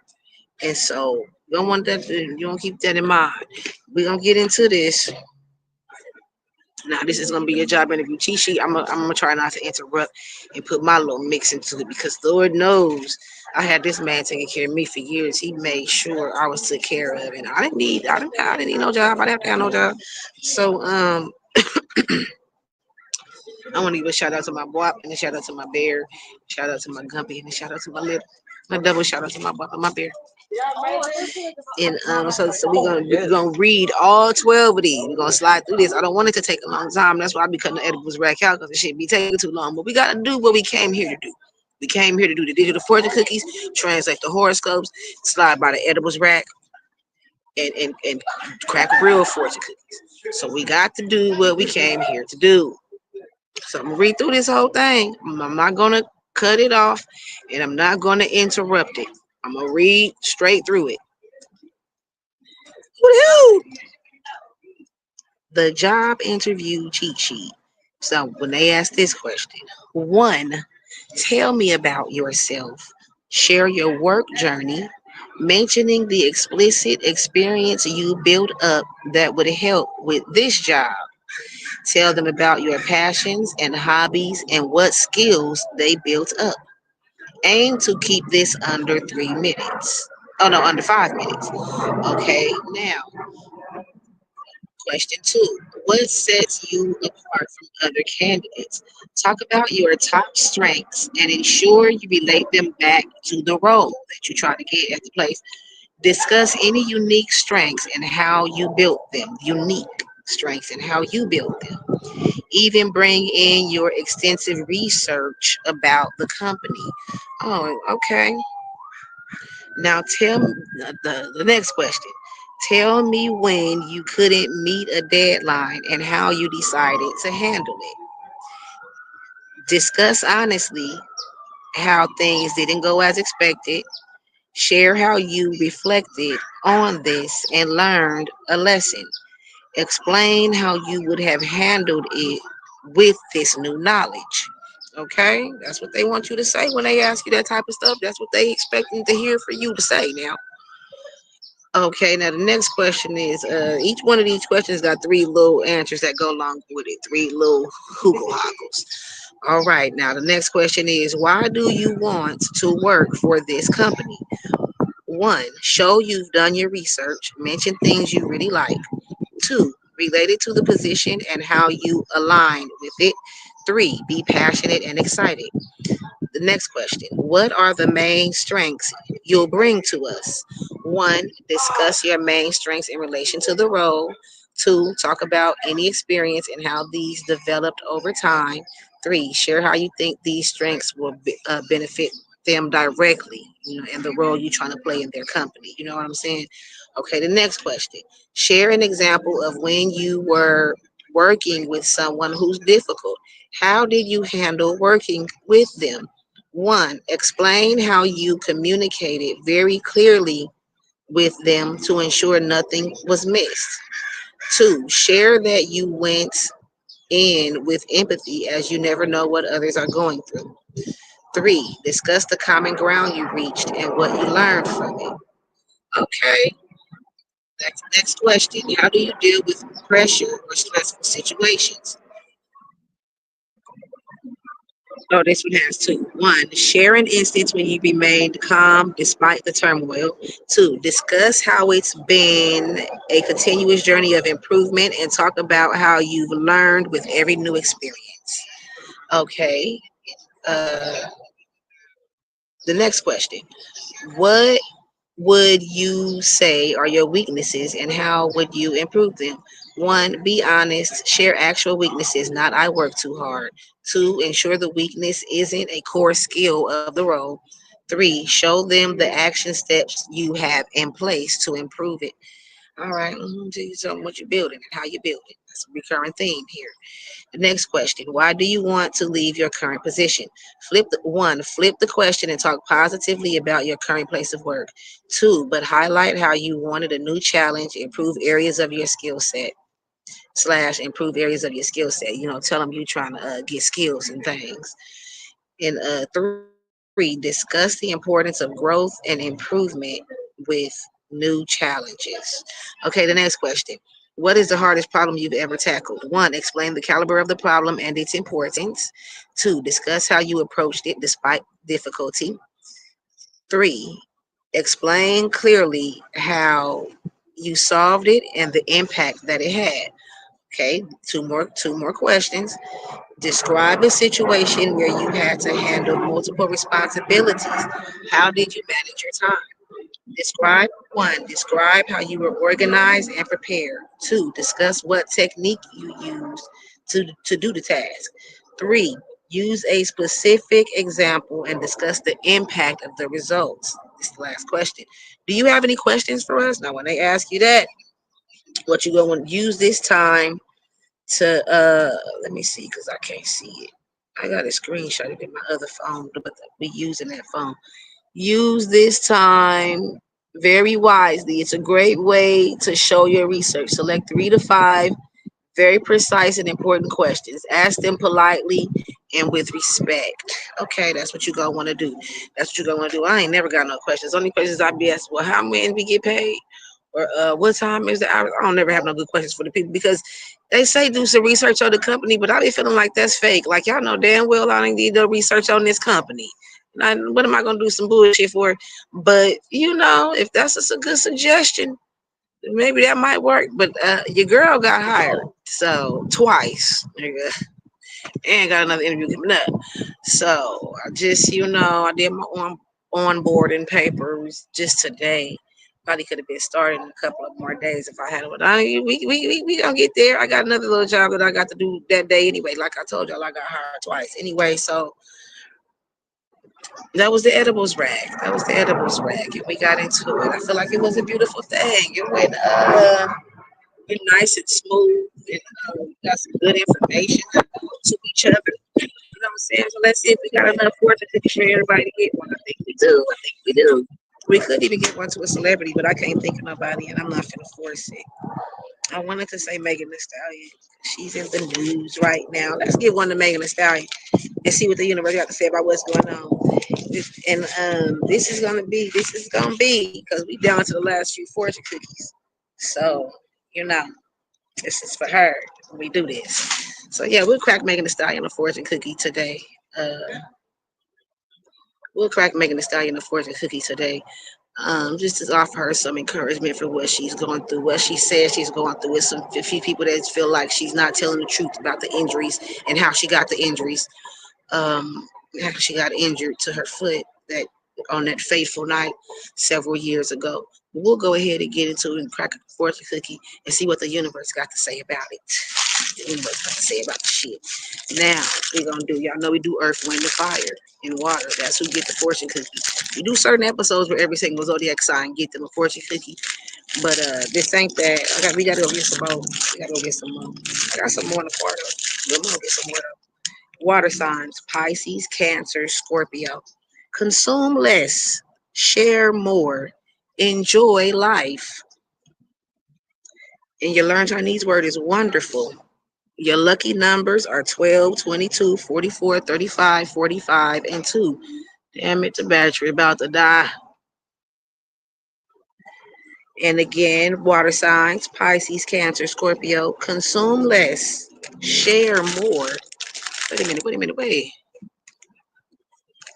Speaker 1: And so you don't want that. You don't keep that in mind. We're gonna get into this. Now this is gonna be your job interview cheat sheet. I'm gonna try not to interrupt and put my little mix into it because Lord knows I had this man taking care of me for years. He made sure I was took care of, and I didn't need no job. I didn't have to have no job. So I want to give a shout out to my boy and a shout out to my bear, shout out to my gumpy, and a shout out to my little. A double shout out to my boy and my bear. And so we're gonna read all 12 of these. We're gonna slide through this. I don't want it to take a long time. That's why I be cutting the edibles rack out because it shouldn't be taking too long. But we gotta do what we came here to do. We came here to do the digital fortune cookies, translate the horoscopes, slide by the edibles rack, and crack real fortune cookies. So we got to do what we came here to do. So I'm gonna read through this whole thing. I'm not gonna cut it off, and I'm not gonna interrupt it. I'm gonna read straight through it. Woohoo! The job interview cheat sheet. So when they ask this question, one, tell me about yourself. Share your work journey, mentioning the explicit experience you built up that would help with this job. Tell them about your passions and hobbies and what skills they built up. Aim to keep this under 3 minutes. Oh no, under 5 minutes. Okay, now question two. What sets you apart from other candidates? Talk about your top strengths and ensure you relate them back to the role that you're trying to get at the place. Discuss any unique strengths and how you built them. Unique strengths and how you built them. Even bring in your extensive research about the company. Oh, okay. Now tell me the next question. Tell me when you couldn't meet a deadline and how you decided to handle it. Discuss honestly how things didn't go as expected. Share how you reflected on this and learned a lesson. Explain how you would have handled it with this new knowledge. Okay, that's what they want you to say when they ask you that type of stuff. That's what they expecting to hear for you to say now. Okay, now the next question is each one of these questions got three little answers that go along with it, three little hookle hockles. All right, now the next question is why do you want to work for this company? One, show you've done your research, mention things you really like. Two, related to the position and how you align with it. Three, be passionate and excited. The next question, what are the main strengths you'll bring to us? One, discuss your main strengths in relation to the role. Two, talk about any experience and how these developed over time. Three, share how you think these strengths will benefit them directly, in the role you're trying to play in their company. You know what I'm saying? Okay, the next question, share an example of when you were working with someone who's difficult. How did you handle working with them? One, explain how you communicated very clearly with them to ensure nothing was missed. Two, share that you went in with empathy as you never know what others are going through. Three, discuss the common ground you reached and what you learned from it. Okay, next question. How do you deal with pressure or stressful situations? Oh, this one has two. One, share an instance when you remained calm despite the turmoil. Two, discuss how it's been a continuous journey of improvement and talk about how you've learned with every new experience. Okay. Uh, the next question. What would you say are your weaknesses and how would you improve them? One, be honest, share actual weaknesses, not I work too hard. Two, ensure the weakness isn't a core skill of the role. Three, show them the action steps you have in place to improve it. All right, tell you something what you're building and how you build it. That's a recurring theme here. The next question, why do you want to leave your current position? Flip the question and talk positively about your current place of work. Two, but highlight how you wanted a new challenge, improve areas of your skill set. slash improve areas of your skill set. Tell them you're trying to get skills and things. And 3, discuss the importance of growth and improvement with new challenges. Okay, the next question. What is the hardest problem you've ever tackled? 1, explain the caliber of the problem and its importance. 2, discuss how you approached it despite difficulty. 3, explain clearly how you solved it and the impact that it had. Okay, two more questions. Describe a situation where you had to handle multiple responsibilities. How did you manage your time? Describe how you were organized and prepared. 2, discuss what technique you used to do the task. 3, use a specific example and discuss the impact of the results. This is the last question. Do you have any questions for us? Now, when they ask you that, what you going to use this time to let me see because I can't see it. I got a screenshot of it in my other phone, but we using that phone. Use this time very wisely. It's a great way to show your research. Select 3 to 5 very precise and important questions. Ask them politely and with respect. Okay, that's what you're gonna want to do. That's what you're gonna want to do. I ain't never got no questions. Only questions I be asked, well, how many we get paid? Or what time is the hour? I don't never have no good questions for the people because they say do some research on the company, but I be feeling like that's fake. Like y'all know damn well I don't need no research on this company. Now, what am I gonna do some bullshit for? But if that's a good suggestion, maybe that might work. But your girl got hired, so twice, nigga, and got another interview coming up. So I just, I did my onboarding papers just today. Probably could have been started in a couple of more days if I had it. But we gonna get there. I got another little job that I got to do that day anyway. Like I told y'all, I got hired twice anyway. So that was the edibles rag. That was the edibles rag, and we got into it. I feel like it was a beautiful thing. It went nice and smooth, and got some good information to each other. You know what I'm saying? So let's see if we got enough fortune cookies for everybody to get one. I think we do. I think we do. We could even get one to a celebrity, but I can't think of nobody, and I'm not gonna force it. I wanted to say Megan Thee Stallion. She's in the news right now. Let's get one to Megan Thee Stallion and see what the universe got to say about what's going on. And this is gonna be because we down to the last few fortune cookies. So you know, this is for her. We do this. So yeah, we'll crack Megan Thee Stallion a fortune cookie today. Uh, we'll crack Megan Thee Stallion a fortune cookie today. Just to offer her some encouragement for what she's going through, what she says she's going through with a few people that feel like she's not telling the truth about the injuries and how she got the injuries. Um, how she got injured to her foot that on that fateful night several years ago. We'll go ahead and get into it and crack a fortune cookie and see what the universe got to say about it. The universe got to say about the shit. Now we're gonna do. Y'all know we do earth, wind, and fire and water. That's who get the fortune cookie. We do certain episodes where every single zodiac sign get them a fortune cookie. But this ain't that. We gotta go get some more. We gotta go get some more. I got some more in the car though. We'll go get some more though. Water signs: Pisces, Cancer, Scorpio. Consume less, share more, enjoy life. And your learn Chinese word is wonderful. Your lucky numbers are 12, 22, 44, 35, 45, and 2. Damn it, the battery about to die. And again, water signs: Pisces, Cancer, Scorpio. Consume less, share more. Wait.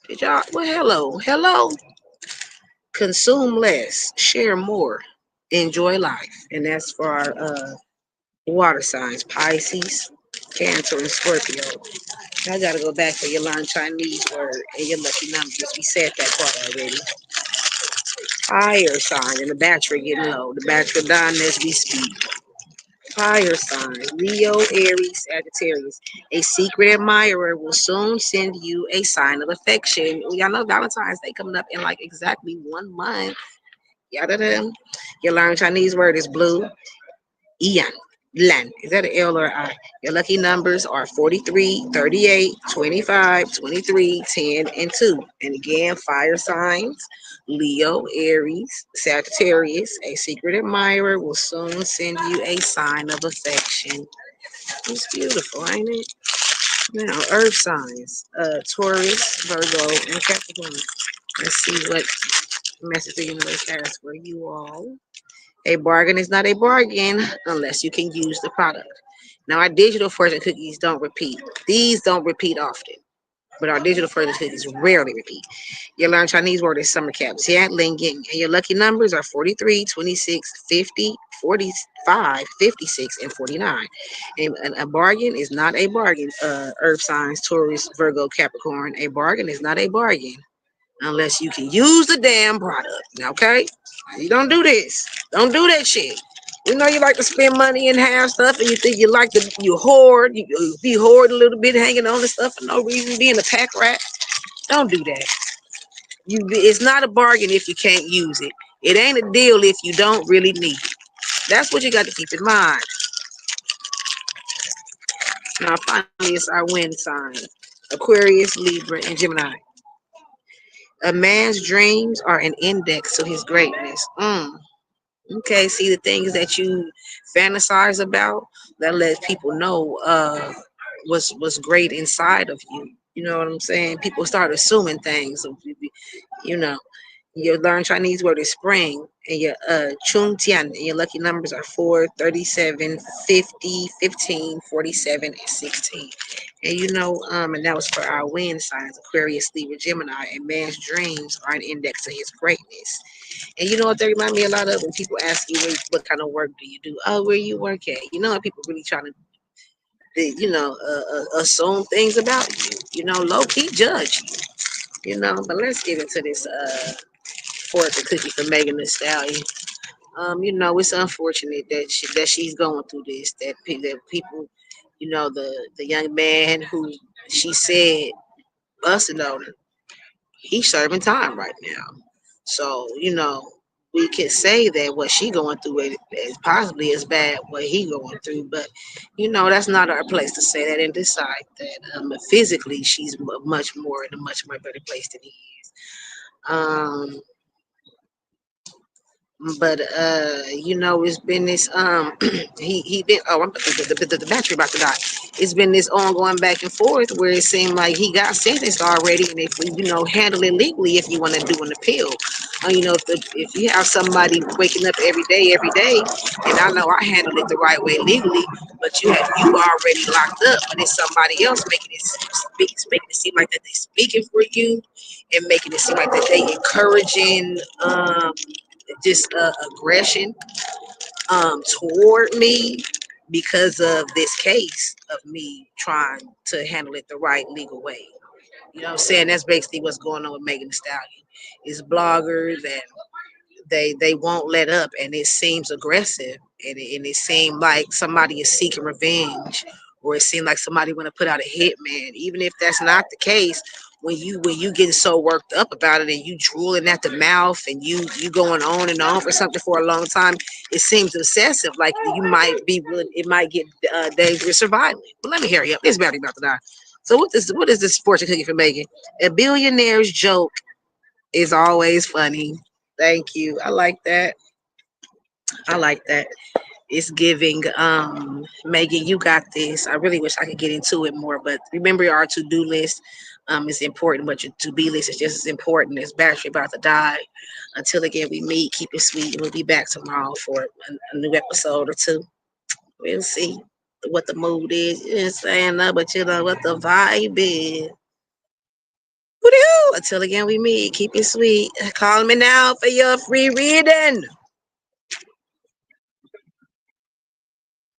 Speaker 1: Did y'all? Well, hello. Consume less, share more, enjoy life. And that's for our water signs: Pisces, Cancer, and Scorpio. I gotta go back for your learn Chinese word and your lucky numbers. We said that part already. Fire sign, and the battery getting low. The battery dying as we speak. Fire sign: Leo, Aries, Sagittarius. A secret admirer will soon send you a sign of affection. Y'all know Valentine's Day coming up in like exactly 1 month. Yada. Your learn Chinese word is blue. Ian. Lan. Is that an L or an I? Your lucky numbers are 43, 38, 25, 23, 10, and 2. And again, fire signs: Leo, Aries, Sagittarius. A secret admirer will soon send you a sign of affection. It's beautiful, ain't it? Now, earth signs: Taurus, Virgo, and Capricorn. Let's see what message the universe has for you all. A bargain is not a bargain unless you can use the product. Now, our digital fortune cookies don't repeat. These don't repeat often, but our digital fortune cookies rarely repeat. You learn Chinese word is summer cap, Jian Ling Ying, and your lucky numbers are 43, 26, 50, 45, 56, and 49. And a bargain is not a bargain. Earth signs, Taurus, Virgo, Capricorn. A bargain is not a bargain unless you can use the damn product. Okay? You don't do this. Don't do that shit. We know you like to spend money and have stuff, and you think you like to you hoard. You be hoard a little bit, hanging on to stuff for no reason, being a pack rat. Don't do that. It's not a bargain if you can't use it. It ain't a deal if you don't really need it. That's what you got to keep in mind. Now, finally, it's our wind sign: Aquarius, Libra, and Gemini. A man's dreams are an index to his greatness. Okay, see the things that you fantasize about that let people know what's great inside of you. You know what I'm saying? People start assuming things. You know, you learn Chinese word is spring, and your chung tian, and your lucky numbers are 4, 37, 50, 15, 47, and 16. And and that was for our wind signs: Aquarius, Libra, Gemini. A man's dreams are an index to his greatness. And you know what they remind me a lot of when people ask you what kind of work do you do? Oh, where you work at? You know what people really trying to, assume things about you. Low key judge you. But let's get into this fortune cookie for Megan Thee Stallion. It's unfortunate that she's going through this. That people, the young man who she said busted on her, he's serving time right now. So, we can say that what she going through is possibly as bad what he going through, but that's not our place to say that and decide that. Physically, she's much more in a much more better place than he is. Um, but it's been this he been the battery about to die. It's been this ongoing back and forth where it seemed like he got sentenced already, and if we handle it legally, if you want to do an appeal, if you have somebody waking up every day, and I know I handled it the right way legally, but you already locked up, but it's somebody else making it seem like that they speaking for you, and making it seem like that they encouraging just aggression toward me because of this case of me trying to handle it the right legal way. You know what I'm saying? That's basically what's going on with Megan Thee Stallion. Is bloggers and they won't let up, and it seems aggressive, and it seems like somebody is seeking revenge, or it seems like somebody want to put out a hitman. Even if that's not the case, when you getting so worked up about it, and you drooling at the mouth, and you going on and on for something for a long time, it seems excessive. Like you might be willing, it might get dangerous or violent. But let me hurry up. This battery about to die. So what is this fortune cookie for Megan? A billionaire's joke is always funny. Thank you. I like that. I like that. It's giving. Megan, you got this. I really wish I could get into it more, but remember our to-do list is important, but your to-be list is just as important. As battery about to die. Until again we meet, keep it sweet. We'll be back tomorrow for a new episode or two. We'll see what the mood is. You know what I'm saying? No, but you know what the vibe is. Woo-hoo! Until again we meet, keep it sweet. Call me now for your free reading.